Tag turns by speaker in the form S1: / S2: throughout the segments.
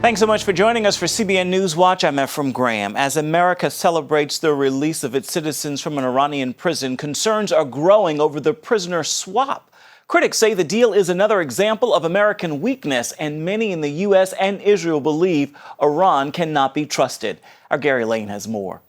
S1: Thanks so much for joining us for CBN News Watch. I'm Ephraim Graham. As America celebrates the release of its citizens from an Iranian prison, concerns are growing over the prisoner swap. Critics say the deal is another example of American weakness, and many in the U.S. and Israel believe Iran cannot be trusted. Our Gary Lane has more.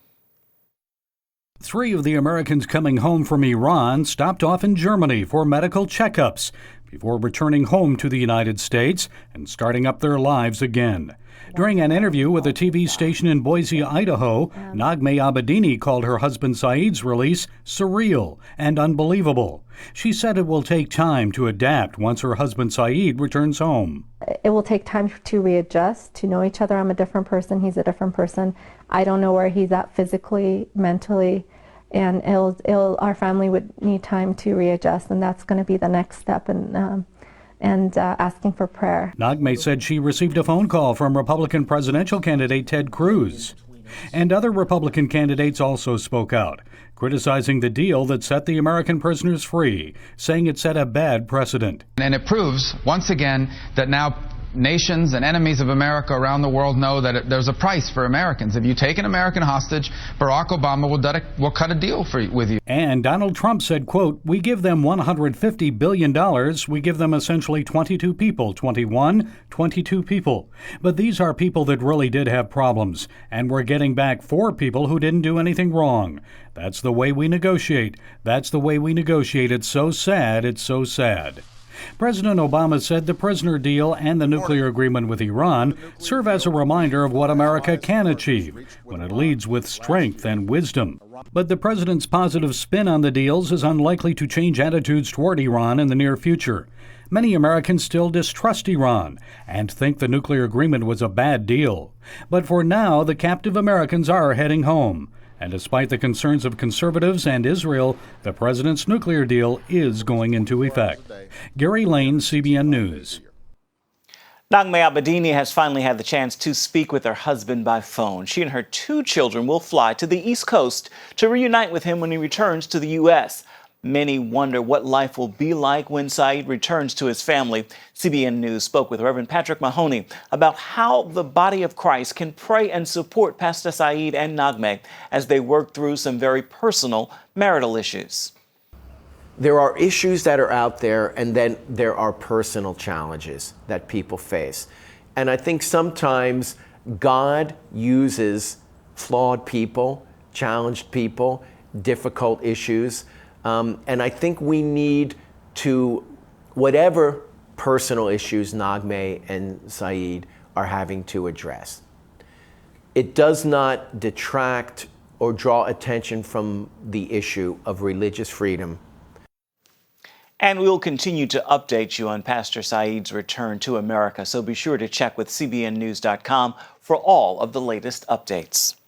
S2: 3 of the Americans coming home from Iran stopped off in Germany for medical checkups before returning home to the United States and starting up their lives again. During an interview with a TV station in Boise, Idaho, Naghmeh Abedini called her husband Saeed's release surreal and unbelievable. She said it will take time to adapt once her husband Saeed returns home.
S3: It will take time to readjust, to know each other. I'm a different person, he's a different person. I don't know where he's at physically, mentally, and our family would need time to readjust, and that's going to be the next step in asking for prayer.
S2: Naghmeh said she received a phone call from Republican presidential candidate Ted Cruz. And other Republican candidates also spoke out, criticizing the deal that set the American prisoners free, saying it set a bad precedent.
S4: And it proves, once again, that now nations and enemies of America around the world know that there's a price for Americans. If you take an American hostage, Barack Obama will cut a deal with you.
S2: And Donald Trump said, quote, "We give them $150 billion. We give them essentially 22 people, 22 people. But these are people that really did have problems. And we're getting back 4 people who didn't do anything wrong. That's the way we negotiate. That's the way we negotiate. It's so sad. It's so sad." President Obama said the prisoner deal and the nuclear agreement with Iran serve as a reminder of what America can achieve when it leads with strength and wisdom. But the president's positive spin on the deals is unlikely to change attitudes toward Iran in the near future. Many Americans still distrust Iran and think the nuclear agreement was a bad deal. But for now, the captive Americans are heading home. And despite the concerns of conservatives and Israel, the president's nuclear deal is going into effect. Gary Lane, CBN News.
S1: Naghmeh Abedini has finally had the chance to speak with her husband by phone. She and her 2 children will fly to the East Coast to reunite with him when he returns to the U.S. Many wonder what life will be like when Saeed returns to his family. CBN News spoke with Reverend Patrick Mahoney about how the body of Christ can pray and support Pastor Saeed and Naghmeh as they work through some very personal marital issues.
S5: There are issues that are out there, and then there are personal challenges that people face. And I think sometimes God uses flawed people, challenged people, difficult issues. And I think we need to, whatever personal issues Naghmeh and Saeed are having to address, it does not detract or draw attention from the issue of religious freedom.
S1: And we'll continue to update you on Pastor Saeed's return to America, so be sure to check with CBNnews.com for all of the latest updates.